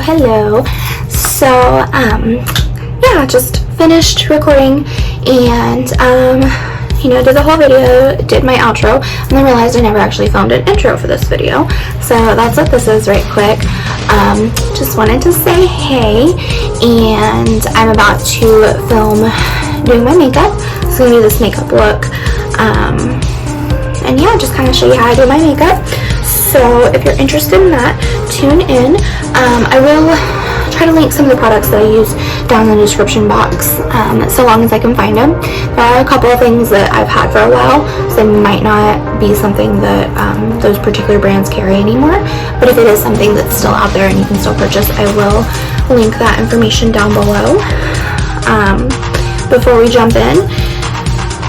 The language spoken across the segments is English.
Hello. So, yeah, just finished recording and, did the whole video, did my outro, and then realized I never actually filmed an intro for this video. So that's what this is right quick. Just wanted to say hey, and I'm about to film doing my makeup. It's going to be this makeup look. And yeah, just kind of show you how I do my makeup. So if you're interested in that, tune in. I will try to link some of the products that I use down in the description box, so long as I can find them. There are a couple of things that I've had for a while, so they might not be something that those particular brands carry anymore. But if it is something that's still out there and you can still purchase, I will link that information down below. Before we jump in,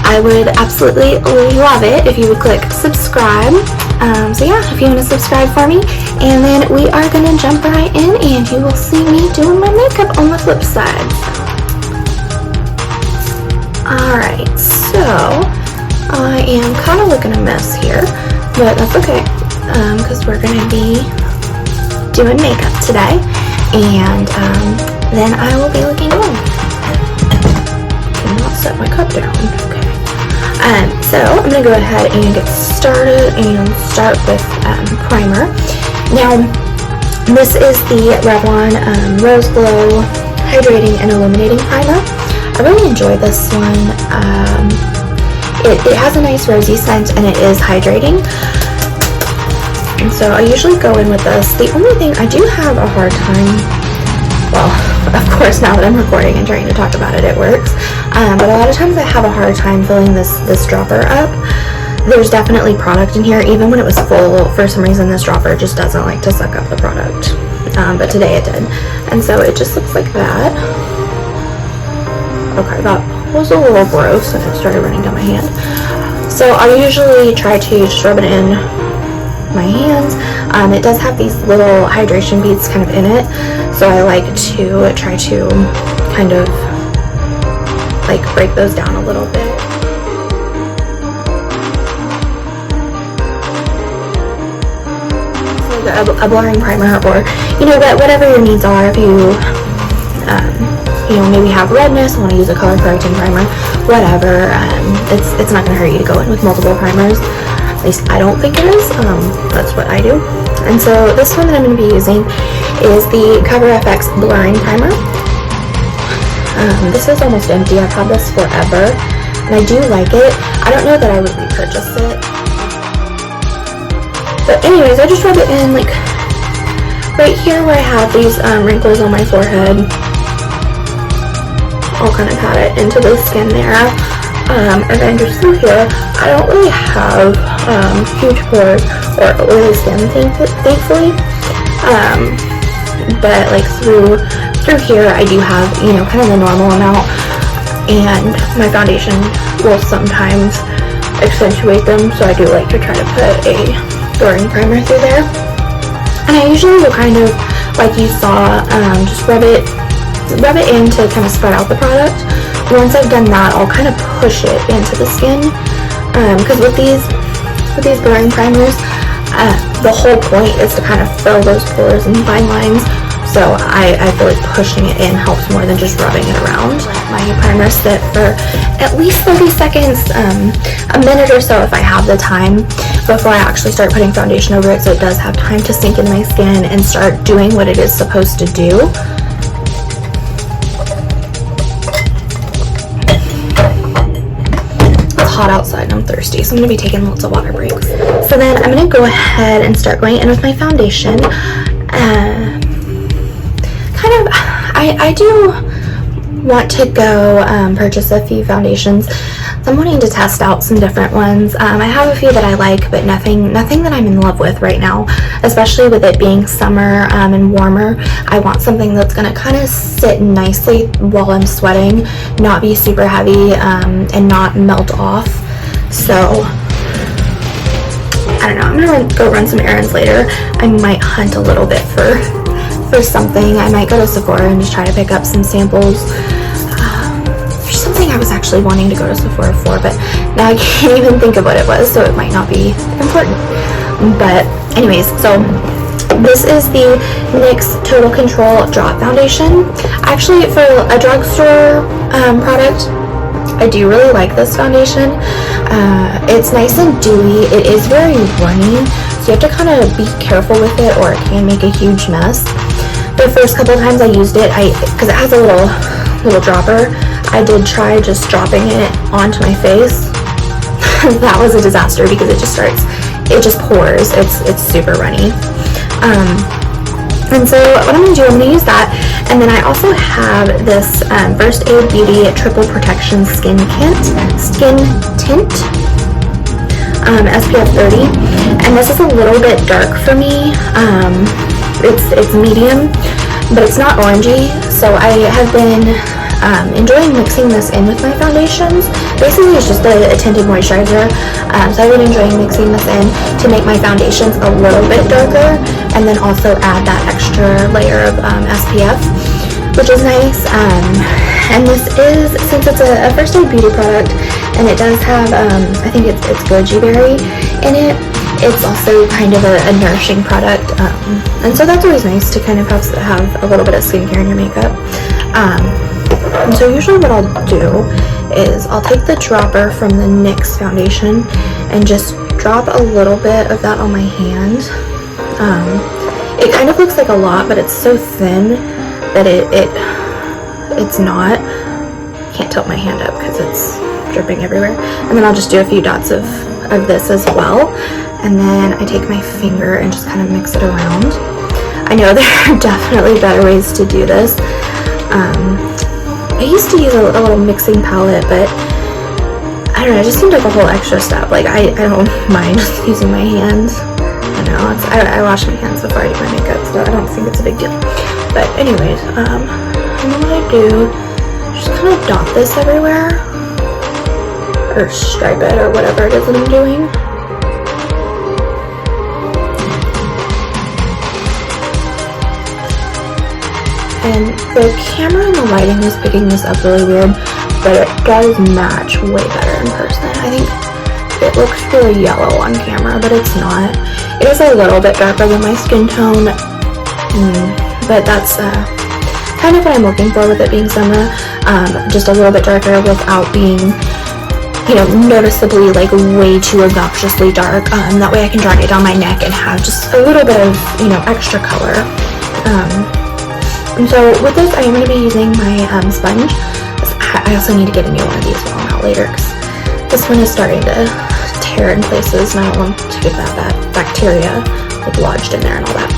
I would absolutely love it if you would click subscribe. So yeah, if you want to subscribe for me, and then we are going to jump right in and you will see me doing my makeup on the flip side. Alright, so I am kind of looking a mess here, but that's okay, because we're going to be doing makeup today, and then I will be looking good. I'll set my cup down. Okay. So I'm going to go ahead and get started and start with primer. Now, this is the Revlon Rose Glow Hydrating and Illuminating Primer. I really enjoy this one. It has a nice rosy scent and it is hydrating. And so I usually go in with this. The only thing I do have a hard time, well, of course now that I'm recording and trying to talk about it, it works. But a lot of times I have a hard time filling this dropper up. There's definitely product in here. Even when it was full, for some reason this dropper just doesn't like to suck up the product. But today it did. And so it just looks like that. Okay, that was a little gross and it started running down my hand. So I usually try to just rub it in my hands. It does have these little hydration beads kind of in it. So I like to try to kind of like break those down a little bit. A blurring primer, or whatever your needs are. If you maybe have redness, want to use a color correcting primer, whatever, it's not going to hurt you to go in with multiple primers. At least I don't think it is. That's what I do. And so this one that I'm going to be using is the Cover FX Blurring Primer. This is almost empty. I've had this forever and I do like it. I don't know that I would repurchase it. But anyways, I just rub it in like right here where I have these wrinkles on my forehead. I'll kind of pat it into the skin there. And then just through here, I don't really have huge pores or oily skin, thankfully. But like through here, I do have, kind of the normal amount. And my foundation will sometimes accentuate them, so I do like to try to put a blurring primer through there. And I usually will kind of, like you saw, just rub it in to kind of spread out the product. Once I've done that, I'll kind of push it into the skin, because with these blurring primers, the whole point is to kind of fill those pores and fine lines. So I feel like pushing it in helps more than just rubbing it around. Let my primer sit for at least 30 seconds, a minute or so if I have the time, before I actually start putting foundation over it, so it does have time to sink in my skin and start doing what it is supposed to do. It's hot outside and I'm thirsty, so I'm going to be taking lots of water breaks. So then I'm going to go ahead and start going in with my foundation. I do want to go purchase a few foundations. So I'm wanting to test out some different ones. I have a few that I like, but nothing that I'm in love with right now, especially with it being summer and warmer. I want something that's going to kind of sit nicely while I'm sweating, not be super heavy, and not melt off. So I don't know, I'm going to go run some errands later. I might hunt a little bit for something. I might go to Sephora and just try to pick up some samples. There's something I was actually wanting to go to Sephora for, but now I can't even think of what it was, so it might not be important. But anyways, so This is the NYX Total Control Drop Foundation. Actually, for a drugstore product, I do really like this foundation. It's nice and dewy. It is very runny, so you have to kind of be careful with it or it can make a huge mess. The first couple times I used it, because it has a little dropper, I did try just dropping it onto my face. That was a disaster because it just pours. It's super runny. And so what I'm going to do, I'm going to use that, and then I also have this First Aid Beauty Triple Protection Skin Tint, SPF 30, and this is a little bit dark for me. It's medium, but it's not orangey, so I have been enjoying mixing this in with my foundations. Basically, it's just a tinted moisturizer, so I've been enjoying mixing this in to make my foundations a little bit darker, and then also add that extra layer of SPF, which is nice. And this is, since it's a First Aid Beauty product, and it does have, I think it's goji berry in it, it's also kind of a nourishing product, and so that's always nice to kind of have a little bit of skincare in your makeup. And so usually what I'll do is I'll take the dropper from the NYX foundation and just drop a little bit of that on my hand. It kind of looks like a lot, but it's so thin that it's not. Can't tilt my hand up because it's dripping everywhere. And then I'll just do a few dots of this as well. And then I take my finger and just kind of mix it around. I know there are definitely better ways to do this. I used to use a little mixing palette, but I don't know, it just seemed like a whole extra step. Like, I don't mind just using my hands. I don't know, I wash my hands before I do my makeup, so I don't think it's a big deal. But anyways, and then what I do, just kind of dot this everywhere, or stripe it, or whatever it is that I'm doing. And the camera and the lighting is picking this up really weird, but it does match way better in person. I think it looks really yellow on camera, but it's not. It is a little bit darker than my skin tone, but that's kind of what I'm looking for with it being summer. Just a little bit darker without being, you know, noticeably like way too obnoxiously dark. That way I can drag it down my neck and have just a little bit of, you know, extra color. And so with this, I am going to be using my sponge. I also need to get a new one of these while I'm out later, because this one is starting to tear in places, and I don't want to get that bacteria like lodged in there and all that.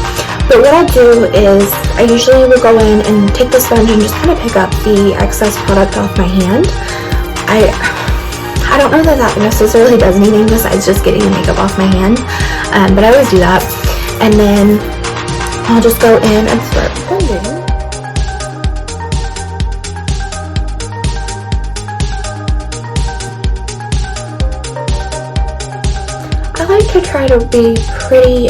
But what I'll do is, I usually will go in and take the sponge and just kind of pick up the excess product off my hand. I don't know that necessarily does anything besides just getting the makeup off my hand, but I always do that. And then I'll just go in and start blending. I like to try to be pretty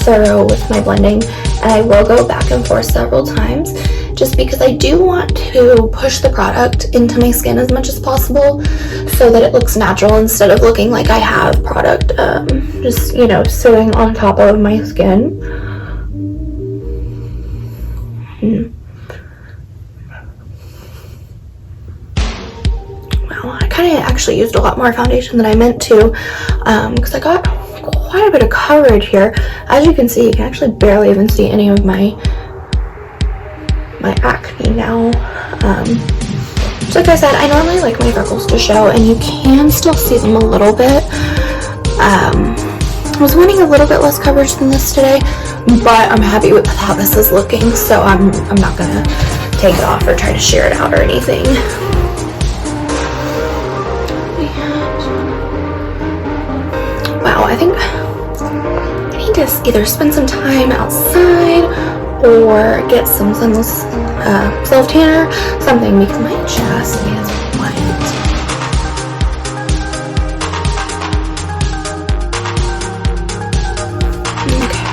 thorough with my blending, and I will go back and forth several times just because I do want to push the product into my skin as much as possible so that it looks natural instead of looking like I have product just, you know, sitting on top of my skin. Well, I kind of actually used a lot more foundation than I meant to, because I got quite a bit of coverage here. As you can see, you can actually barely even see any of my acne now. So like I said, I normally like my freckles to show, and you can still see them a little bit. I was wanting a little bit less coverage than this today, but I'm happy with how this is looking, so I'm not gonna take it off or try to shear it out or anything. Wow, I think I need to either spend some time outside or get some sunless self-tanner, something, because my chest is white. Okay,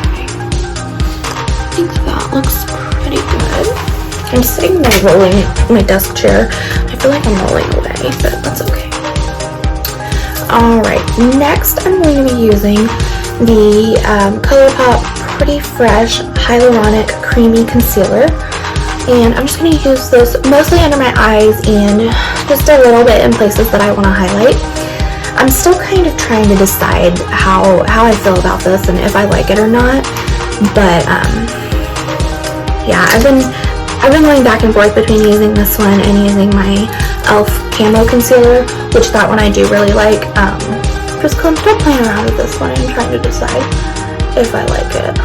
I think that looks pretty good. I'm sitting there rolling my desk chair. I feel like I'm rolling away, but that's okay. Alright, next I'm going to be using the ColourPop Pretty Fresh Hyaluronic Creamy Concealer. And I'm just going to use this mostly under my eyes and just a little bit in places that I want to highlight. I'm still kind of trying to decide how I feel about this and if I like it or not. But yeah, I've been going back and forth between using this one and using my e.l.f. Camo Concealer, which that one I do really like. Just still playing around with this one and trying to decide if I like it.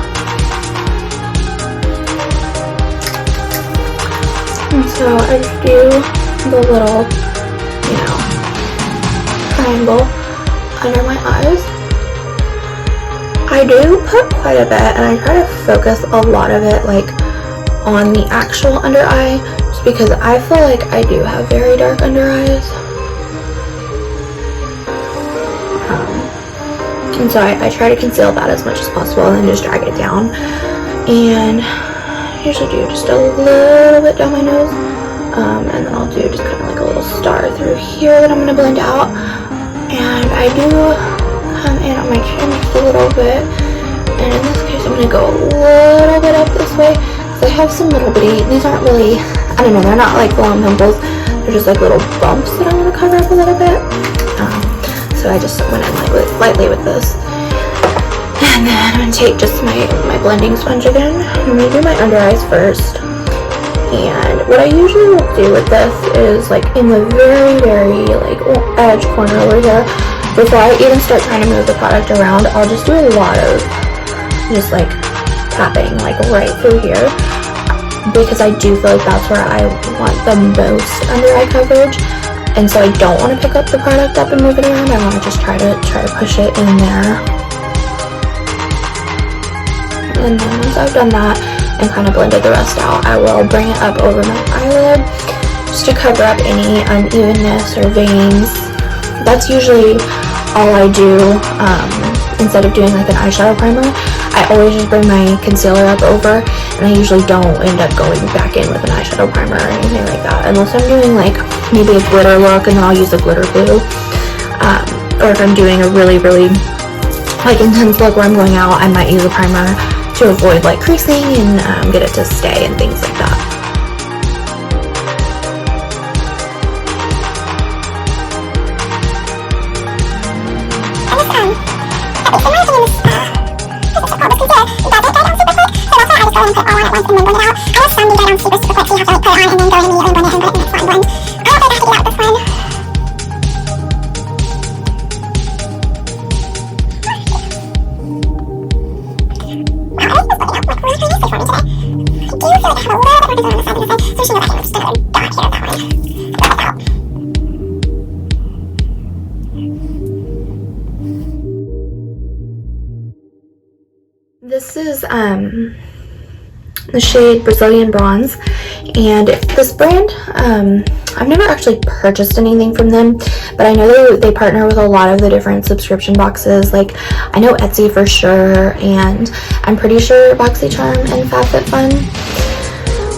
And so I just do the little, you know, triangle under my eyes. I do put quite a bit, and I try to focus a lot of it like on the actual under eye, just because I feel like I do have very dark under eyes. And so I try to conceal that as much as possible and then just drag it down. And I usually do just a little bit down my nose. And then I'll do just kind of like a little star through here that I'm going to blend out. And I do come in on my chin just a little bit. And in this case, I'm going to go a little bit up this way. Because I have some little bitty, these aren't really, I don't know, they're not like long pimples. They're just like little bumps that I want to cover up a little bit. So I just went in lightly with this. And then I'm going to take just my blending sponge again. I'm going to do my under eyes first. And what I usually will do with this is like in the very, very like edge corner over here, before I even start trying to move the product around, I'll just do a lot of just like tapping like right through here. Because I do feel like that's where I want the most under eye coverage. And so I don't want to pick up the product up and move it around. I want to just try to push it in there. And then once I've done that and kind of blended the rest out, I will bring it up over my eyelid just to cover up any unevenness or veins. That's usually all I do. Instead of doing like an eyeshadow primer, I always just bring my concealer up over, and I usually don't end up going back in with an eyeshadow primer or anything like that, unless I'm doing like maybe a glitter look and then I'll use a glitter glue. Or if I'm doing a really, really like intense look where I'm going out, I might use a primer to avoid like creasing and get it to stay and things like that. This is the shade Brazilian Bronze, and this brand, I've never actually purchased anything from them, but I know they partner with a lot of the different subscription boxes. Like I know Etsy for sure, and I'm pretty sure BoxyCharm and FabFitFun.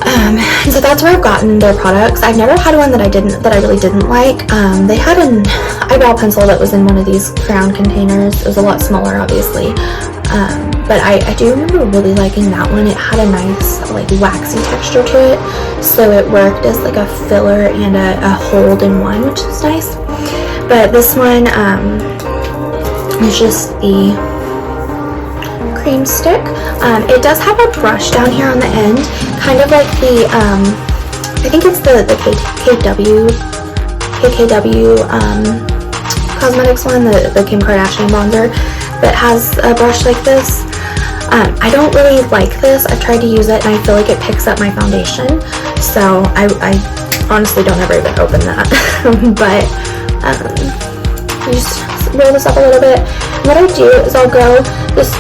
And so that's where I've gotten their products. I've never had one that I really didn't like. They had an eyebrow pencil that was in one of these crown containers. It was a lot smaller, obviously. But I do remember really liking that one. It had a nice like waxy texture to it, so it worked as like a filler and a hold in one, which is nice. But this one is just the cream stick. It does have a brush down here on the end, kind of like the I think it's the KKW Cosmetics one, the Kim Kardashian bronzer, that has a brush like this. I don't really like this. I've tried to use it and I feel like it picks up my foundation, so I honestly don't ever even open that. But you just roll this up a little bit. And what I do is I'll go this,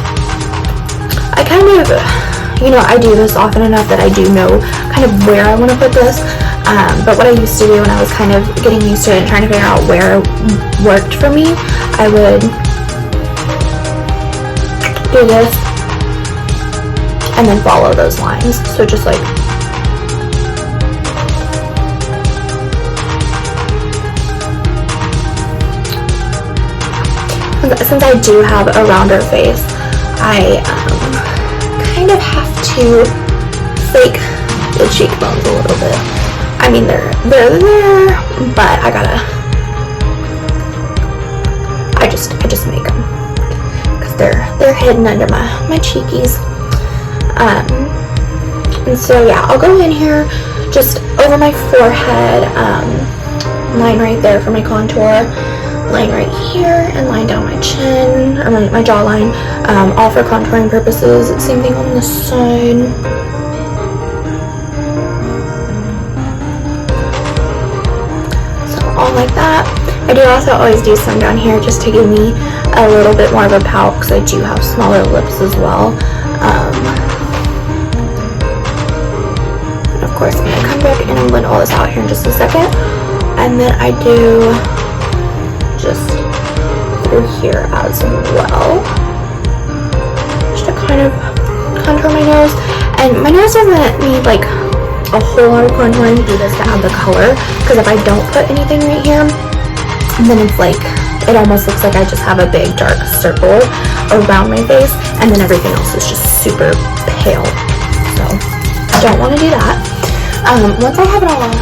I kind of, you know, I do this often enough that I do know kind of where I want to put this. But what I used to do when I was kind of getting used to it and trying to figure out where it worked for me, I would do this and then follow those lines. So just like since I do have a rounder face, I kind of have to fake the cheekbones a little bit. I mean, they're there, but I just make them because they're hidden under my cheekies. And so yeah, I'll go in here just over my forehead, line right there for my contour, line right here, and line down my chin, or my jawline, all for contouring purposes. Same thing on this side. So all like that. I do also always do some down here just to give me a little bit more of a pout because I do have smaller lips as well. And of course, I'm going to come back in and blend all this out here in just a second. And then I do just through here as well, just to kind of contour my nose. And my nose doesn't need like a whole lot of contouring to do this to add the color, because if I don't put anything right here, then it's like, it almost looks like I just have a big dark circle around my face, and then everything else is just super pale. So I don't want to do that. Once I have it all on,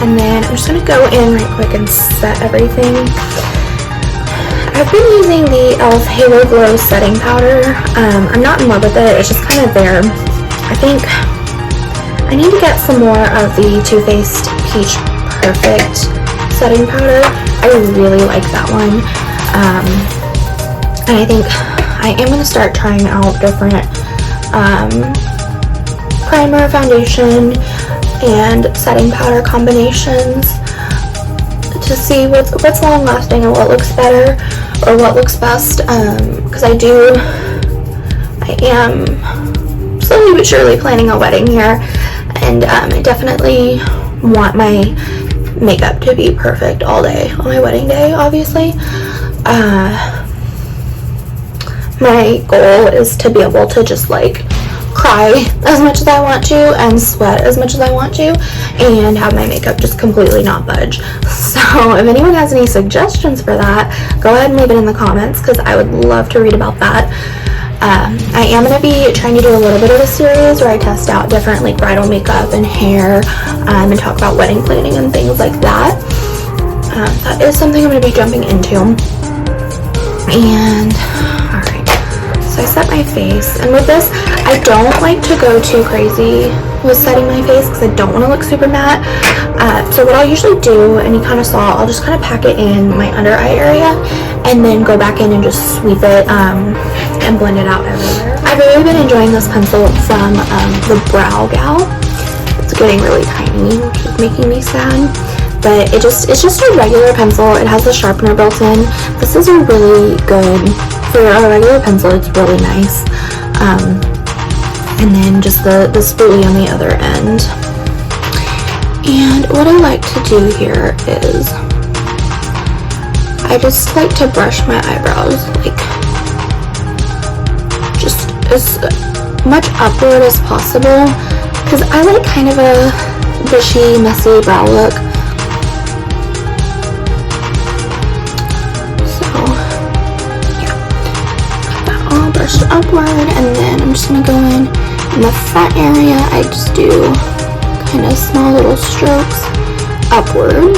and then I'm just going to go in right quick and set everything. I've been using the e.l.f. Halo Glow setting powder. I'm not in love with it, it's just kind of there. I think I need to get some more of the Too Faced Peach Perfect setting powder. I really like that one. And I think I am going to start trying out different primer, foundation, and setting powder combinations to see what's long lasting and what looks better or what looks best, because I am slowly but surely planning a wedding here, and I definitely want my makeup to be perfect all day on my wedding day, obviously. My goal is to be able to just like cry as much as I want to and sweat as much as I want to and have my makeup just completely not budge. So if anyone has any suggestions for that, go ahead and leave it in the comments because I would love to read about that. I am going to be trying to do a little bit of a series where I test out different like bridal makeup and hair, and talk about wedding planning and things like that. That is something I'm going to be jumping into. And alright, so I set my face, and with this I don't like to go too crazy with setting my face because I don't want to look super matte. So what I'll usually do, and you kind of saw, I'll just kind of pack it in my under eye area and then go back in and just sweep it and blend it out everywhere. I've really been enjoying this pencil from the Brow Gal. It's getting really tiny, which is making me sad. But it's just a regular pencil. It has a sharpener built in. This is a really good, for a regular pencil, it's really nice. And then just the spoolie on the other end. And what I like to do here is I just like to brush my eyebrows, like just as much upward as possible, because I like kind of a bushy, messy brow look. Brushed upward, and then I'm just going to go in the front area. I just do kind of small little strokes upward,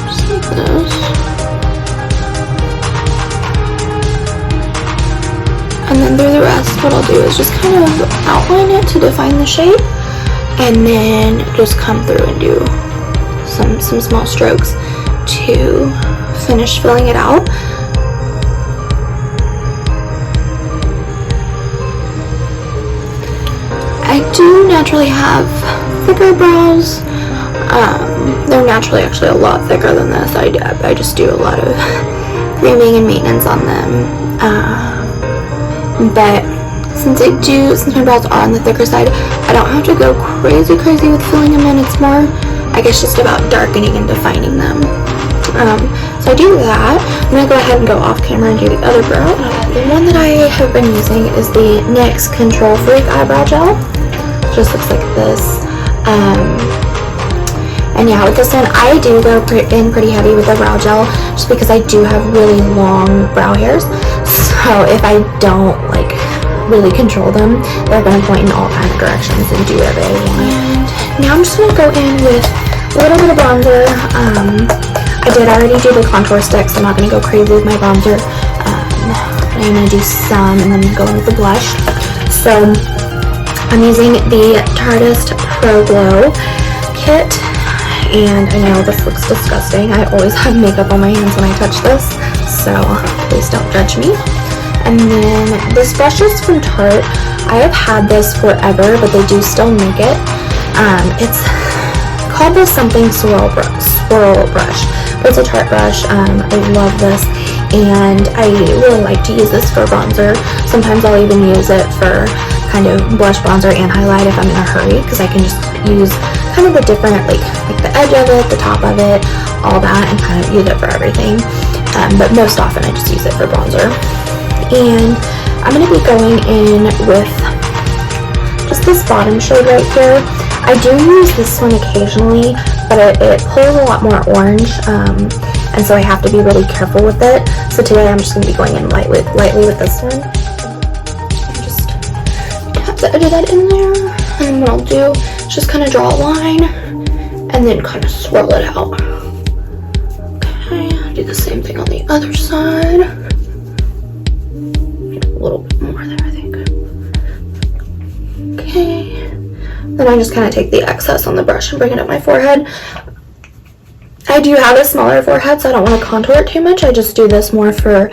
just like this, and then through the rest what I'll do is just kind of outline it to define the shape, and then just come through and do some small strokes to finish filling it out. I do naturally have thicker brows. They're naturally actually a lot thicker than this. I just do a lot of grooming and maintenance on them. But since my brows are on the thicker side, I don't have to go crazy with filling them in. It's more, I guess, just about darkening and defining them. So I do that. I'm going to go ahead and go off camera and do the other brow. The one that I have been using is the NYX Control Freak Eyebrow Gel. Just looks like this. And yeah, with this one, I do go in pretty heavy with the brow gel just because I do have really long brow hairs. So if I don't like really control them, they're going to point in all kinds of directions and do whatever they want. And now I'm just going to go in with a little bit of bronzer. I did already do the contour stick, so I'm not going to go crazy with my bronzer. I'm going to do some and then go in with the blush. So I'm using the Tarteist Pro Glow kit, and I know this looks disgusting. I always have makeup on my hands when I touch this, so please don't judge me. And then this brush is from Tarte. I have had this forever, but they do still make it. It's called the something swirl brush. It's a Tarte brush. I love this, and I really like to use this for bronzer. Sometimes I'll even use it for kind of blush, bronzer, and highlight if I'm in a hurry, because I can just use kind of the different, like the edge of it, the top of it, all that, and kind of use it for everything. But most often I just use it for bronzer. And I'm going to be going in with just this bottom shade right here. I do use this one occasionally, but it pulls a lot more orange, and so I have to be really careful with it. So today I'm just going to be going in lightly with this one. Just tap the edge of that in there, and what I'll do is just kind of draw a line, and then kind of swirl it out. Okay, I'll do the same thing on the other side. A little bit more there, I think. Okay. Then I just kind of take the excess on the brush and bring it up my forehead. I do have a smaller forehead, so I don't want to contour it too much. I just do this more for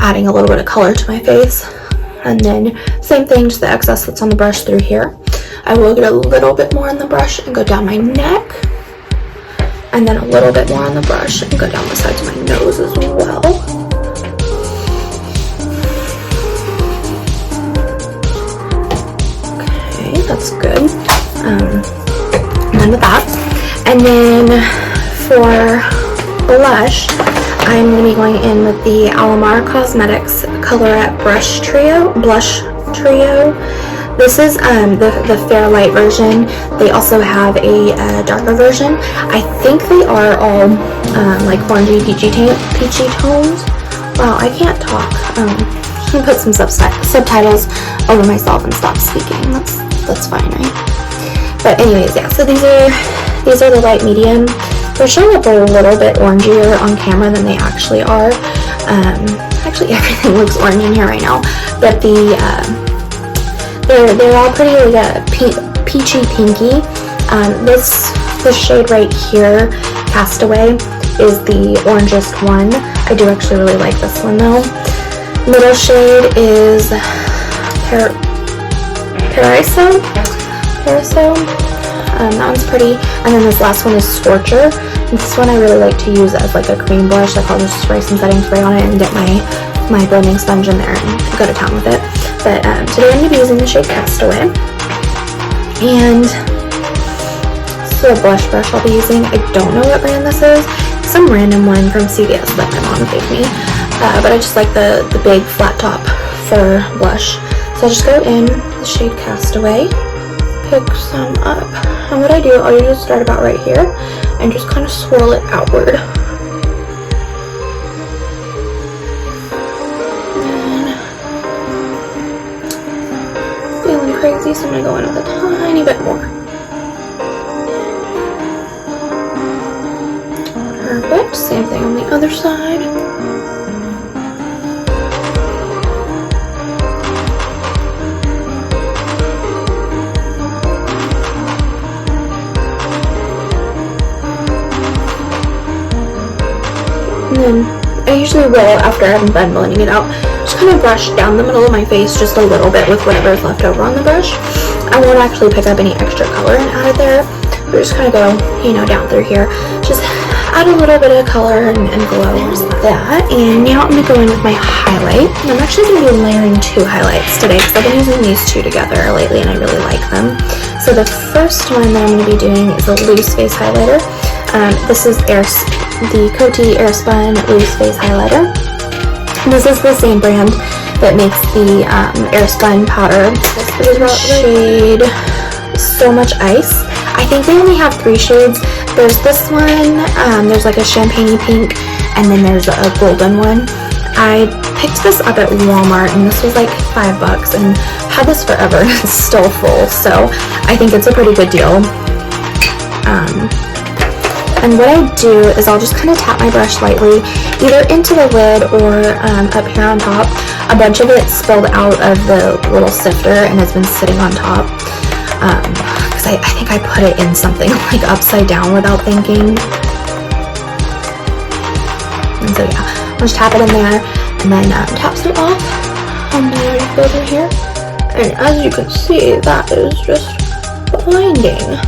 adding a little bit of color to my face. And then same thing, just the excess that's on the brush through here. I will get a little bit more on the brush and go down my neck. And then a little bit more on the brush and go down the sides of my nose as well. That's good. And then with that, and then for blush, I'm going to be going in with the Alamar Colorette Blush Trio. This is the fair light version. They also have a darker version. I think they are all like orangey peachy tones. Wow, I can't talk. I'm just gonna put some subtitles over myself and stop speaking. That's fine, right? But anyways, yeah, so these are the light medium. They're showing up a little bit orangier on camera than they actually are. Actually everything looks orange in here right now, but they're all pretty like peachy pinky. This shade right here, Castaway, is the orangest one. I do actually really like this one though. Middle shade is Paraiso. That one's pretty. And then this last one is Scorcher. This one I really like to use as like a cream blush. Like I'll just spray some setting spray on it and get my blending sponge in there and go to town with it. But today I'm going to be using the shade Castaway. And this is a blush brush I'll be using. I don't know what brand this is. Some random one from CVS that my mom gave me. But I just like the big flat top for blush. So I'll just go in the shade Castaway, pick some up, and what I do, I'll usually start about right here and just kind of swirl it outward. And feeling crazy, so I'm going to go in with a tiny bit more. Perfect, same thing on the other side. And then I usually will, after I've been blending it out, just kind of brush down the middle of my face just a little bit with whatever is left over on the brush. I won't actually pick up any extra color and add it there, but just kind of go, down through here. Just add a little bit of color and glow. There's that. And now I'm going to go in with my highlight. And I'm actually going to be layering 2 highlights today because I've been using these 2 together lately and I really like them. So the first one that I'm going to be doing is a loose face highlighter. This is the Coty Airspun Loose Face Highlighter. And this is the same brand that makes the Airspun powder. This is the shade So Much Ice. I think they only have 3 shades. There's this one, there's like a champagne pink, and then there's a golden one. I picked this up at Walmart and this was like $5 and had this forever and it's still full, so I think it's a pretty good deal. And what I do is I'll just kind of tap my brush lightly, either into the lid or up here on top. A bunch of it spilled out of the little sifter and has been sitting on top. Because I think I put it in something like upside down without thinking. And so yeah, I'll just tap it in there and then taps it off. And then I go through here. And as you can see, that is just blinding.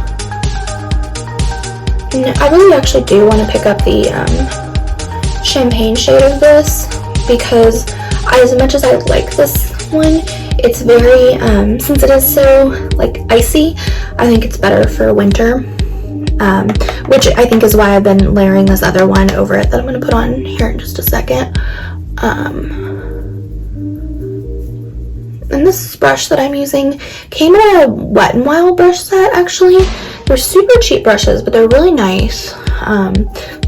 And I really actually do want to pick up the champagne shade of this because as much as I like this one, it's very, since it is so like icy, I think it's better for winter, which I think is why I've been layering this other one over it that I'm going to put on here in just a second. And this brush that I'm using came in a Wet n Wild brush set actually. They're super cheap brushes, but they're really nice.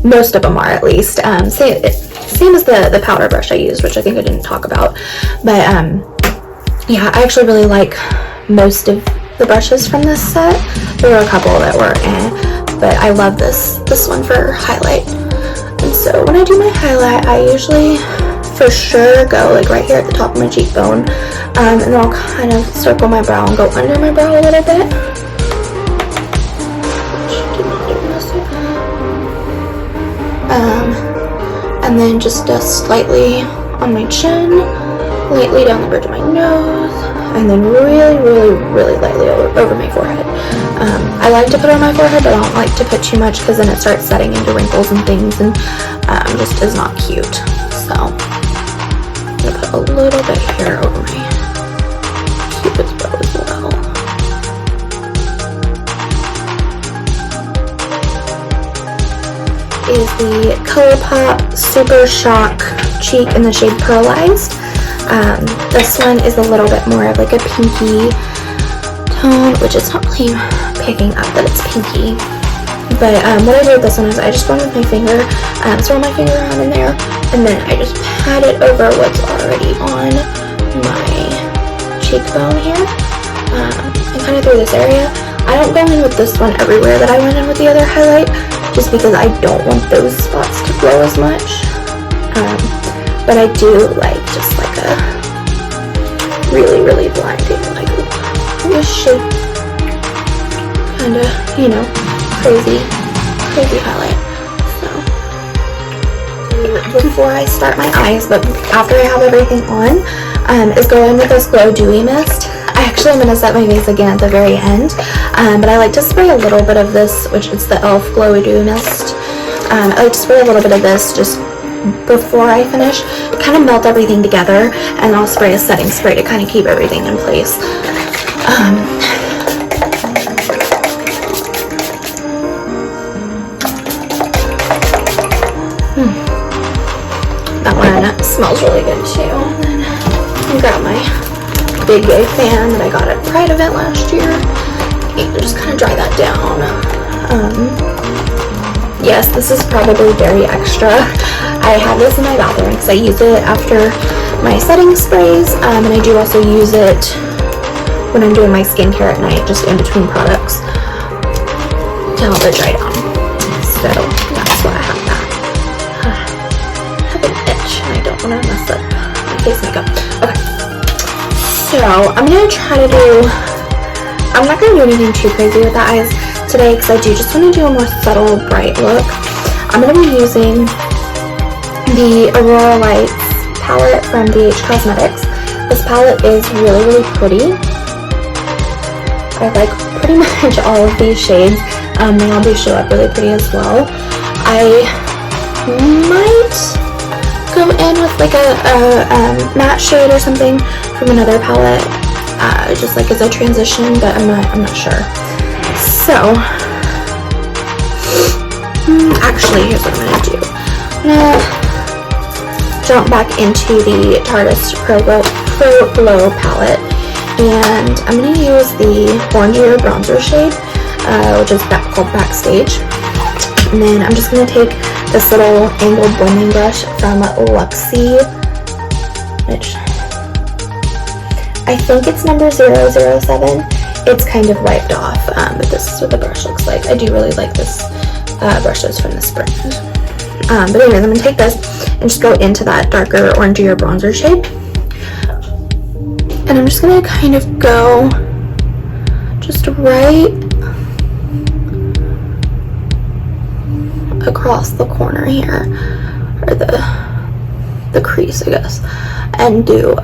Most of them are, at least. Same as the powder brush I used, which I think I didn't talk about. But yeah, I actually really like most of the brushes from this set. There were a couple that were but I love this one for highlight. And so when I do my highlight, I usually for sure go like right here at the top of my cheekbone, and then I'll kind of circle my brow and go under my brow a little bit. And then just slightly on my chin, lightly down the bridge of my nose, and then really, really, really lightly over my forehead. I like to put it on my forehead, but I don't like to put too much because then it starts setting into wrinkles and things, and just is not cute. So I'm gonna put a little bit here over my Cupid's bow as well. Is the ColourPop Super Shock Cheek in the shade Pearlized. This one is a little bit more of like a pinky tone, which is not really picking up that it's pinky. But what I do with this one is I just go in with my finger, swirl my finger around in there, and then I just pat it over what's already on my cheekbone here, and kind of through this area. I don't go in with this one everywhere that I went in with the other highlight, just because I don't want those spots to glow as much. But I do like just like a really, really blinding, like this shape, kind of, you know, crazy highlight. So before I start my eyes, but after I have everything on, is go in with this Glow Dewy Mist. Actually, I'm going to set my face again at the very end, but I like to spray a little bit of this, which is the e.l.f. Glow Dewy Mist. I like to spray a little bit of this just before I finish, kind of melt everything together, and I'll spray a setting spray to kind of keep everything in place. That one smells really good too. And then I grab my big gay fan that I got at Pride event last year and just kind of dry that down. Yes, this is probably very extra. I have this in my bathroom because I use it after my setting sprays, and I do also use it when I'm doing my skincare at night, just in between products to help it dry down. So that's why I have that. I have an itch and I don't want to mess up my face makeup. Okay. So I'm going to try to I'm not going to do anything too crazy with the eyes today because I do just want to do a more subtle, bright look. I'm going to be using the Aurora Lights palette from BH Cosmetics. This palette is really, really pretty. I like pretty much all of these shades. They all do show up really pretty as well. I might go in with like a matte shade or something from another palette, just like as a transition, but I'm not sure. So actually, here's what I'm gonna do. I'm gonna jump back into the Tarteist Pro Glow palette, and I'm gonna use the orangier bronzer shade, which is called Backstage. And then I'm just gonna take this little angled blending brush from Luxie, which I think it's number 007. It's kind of wiped off, but this is what the brush looks like. I do really like this brushes from this brand. But anyways, I'm gonna take this and just go into that darker orangier bronzer shade. And I'm just gonna kind of go just right across the corner here, or the crease, I guess, and do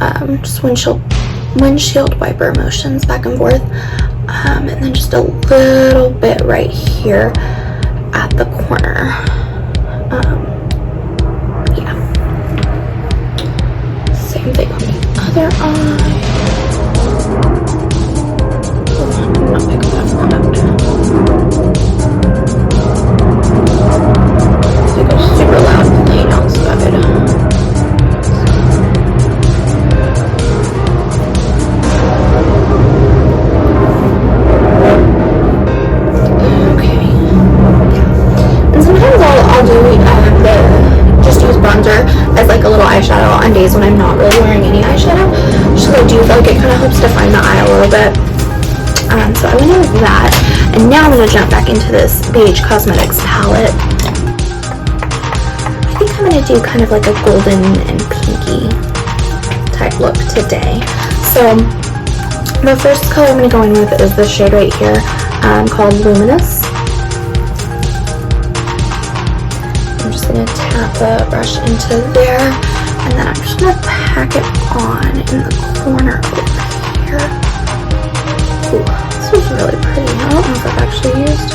just windshield wiper motions back and forth, and then just a little bit right here at the corner. Yeah. Same thing on the other eye. Oh, I'm not picking that product. It goes super loud playing outside. As like a little eyeshadow on days when I'm not really wearing any eyeshadow, just because I do feel like it kind of helps define the eye a little bit. So I went in with that, and now I'm going to jump back into this BH Cosmetics palette. I think I'm going to do kind of like a golden and pinky type look today. So the first color I'm going to go in with is this shade right here, called Luminous. I'm just going to tap the brush into there, and then I'm just going to pack it on in the corner over here. Ooh, this is really pretty. I don't know if I've actually used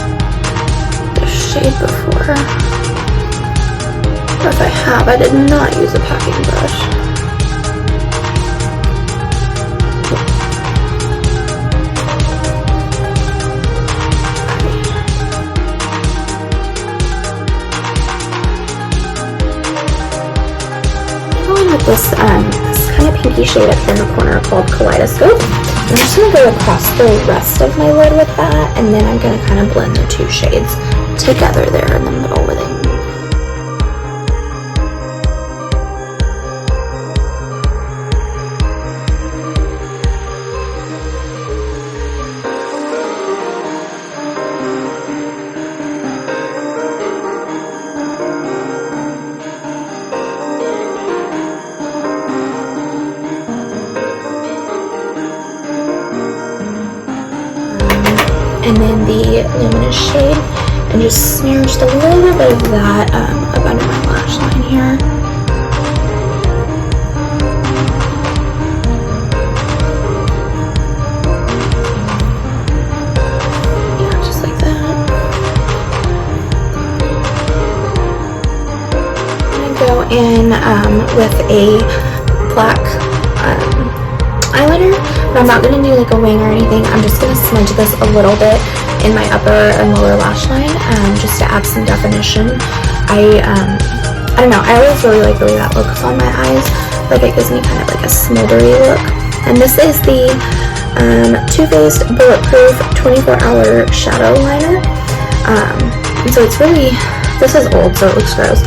this shade before. Or if I have, I did not use a packing brush. This kind of pinky shade up here in the corner called Kaleidoscope. I'm just going to go across the rest of my lid with that, and then I'm going to kind of blend the two shades together there in the middle where they meet. And then the Luminous shade, and just smear just a little bit of that up under my lash line here. Yeah, just like that. I'm gonna go in with a black eyeliner, but I'm not going to do like a wing or anything. I'm just going to smudge this a little bit in my upper and lower lash line, just to add some definition. I don't know, I always really like the way that looks on my eyes. Like it gives me kind of like a smoldery look. And this is the Faced Bulletproof 24-hour shadow liner. And so it's really, this is old so it looks gross,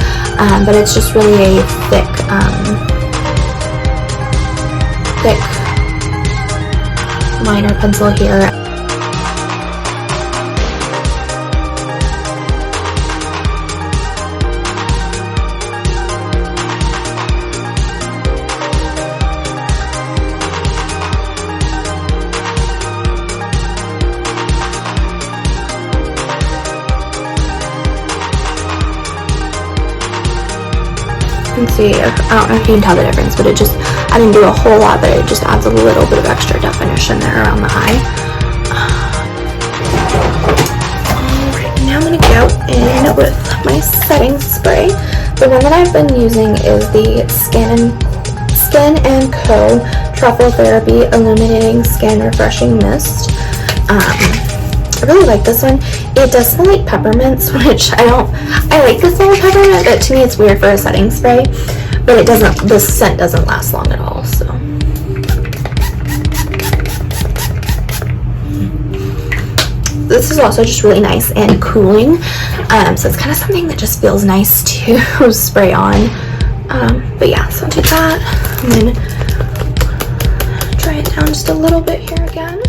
but it's just really a thick liner pencil here. You can see, I don't know if you can tell the difference, but it just, I didn't do a whole lot, but it just adds a little bit of extra definition there around the eye. Alright, now I'm going to go in with my spray. The one that I've been using is the Skin & Co. Truffle Therapy Illuminating Skin Refreshing Mist. I really like this one. It does smell like peppermints, which I like the smell of peppermint, but to me it's weird for a setting spray. But the scent doesn't last long at all, so. This is also just really nice and cooling. So it's kind of something that just feels nice to spray on. But yeah, so I'll do that. I'm going to dry it down just a little bit here again.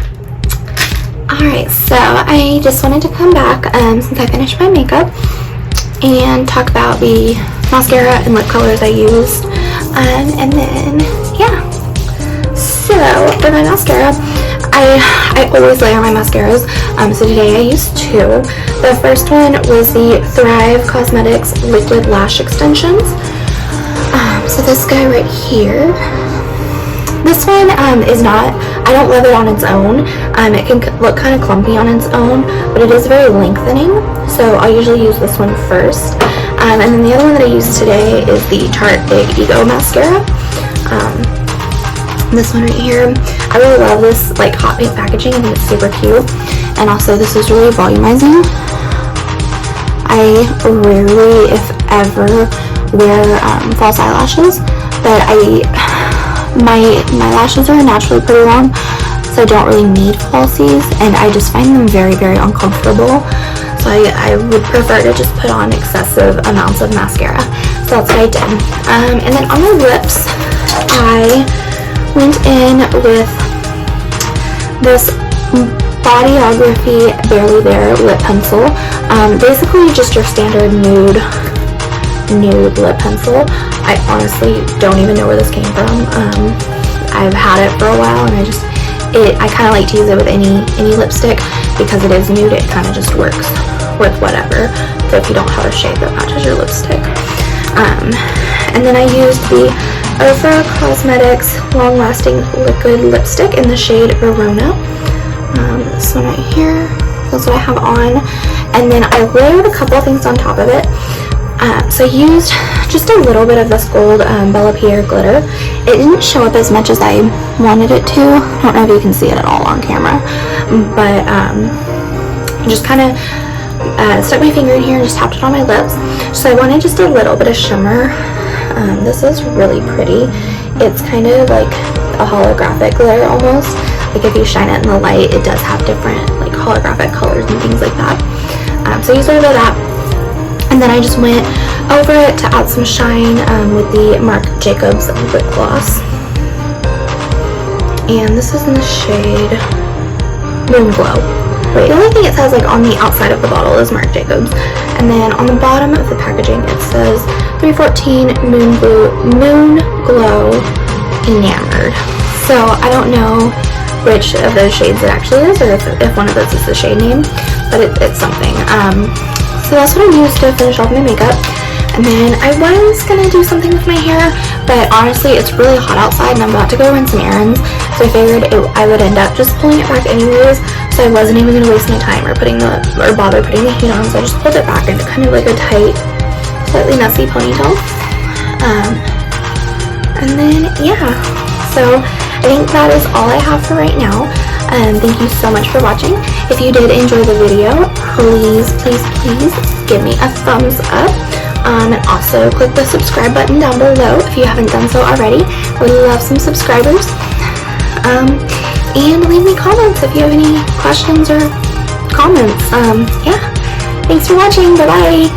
Alright, so I just wanted to come back since I finished my makeup and talk about the mascara and lip colors I used. And then, yeah. So, for my mascara, I always layer my mascaras. So today I used two. The first one was the Thrive Cosmetics Liquid Lash Extensions. So this guy right here. This one is not, I don't love it on its own. It can look kind of clumpy on its own, but it is very lengthening. So I'll usually use this one first. And then the other one that I used today is the Tarte Big Ego Mascara. This one right here. I really love this like hot pink packaging. I think it's super cute. And also this is really volumizing. I rarely, if ever, wear false eyelashes, but my lashes are naturally pretty long, so I don't really need falsies, and I just find them very, very uncomfortable. So I would prefer to just put on excessive amounts of mascara. So that's what I did. And then on my lips, I went in with this Bodyography Barely There lip pencil. Basically just your standard nude lip pencil. I honestly don't even know where this came from. I've had it for a while, and I kind of like to use it with any lipstick because it is nude. It kind of just works with whatever. So if you don't have a shade that matches your lipstick. And then I used the Ofra Cosmetics Long Lasting Liquid Lipstick in the shade Verona. This one right here. That's what I have on. And then I layered a couple of things on top of it. So I used just a little bit of this gold Bella Pierre glitter. It didn't show up as much as I wanted it to. I don't know if you can see it at all on camera. But I just kind of stuck my finger in here and just tapped it on my lips. So I wanted just a little bit of shimmer. This is really pretty. It's kind of like a holographic glitter almost. Like if you shine it in the light, it does have different like holographic colors and things like that. So I used a little bit of that. And then I just went over it to add some shine with the Marc Jacobs lip gloss. And this is in the shade Moonglow. The only thing it says like on the outside of the bottle is Marc Jacobs. And then on the bottom of the packaging it says 314 Moonglow Enamored. So I don't know which of those shades it actually is, or if one of those is the shade name, but it's something. So that's what I used to finish off my makeup. And then I was going to do something with my hair, but honestly it's really hot outside and I'm about to go run some errands. So I figured I would end up just pulling it back anyways. So I wasn't even going to waste my time or bother putting the heat on. So I just pulled it back into kind of like a tight, slightly messy ponytail. And then yeah, so I think that is all I have for right now. Thank you so much for watching. If you did enjoy the video, please give me a thumbs up. And also click the subscribe button down below if you haven't done so already. I would love some subscribers. And leave me comments if you have any questions or comments. Yeah. Thanks for watching. Bye-bye.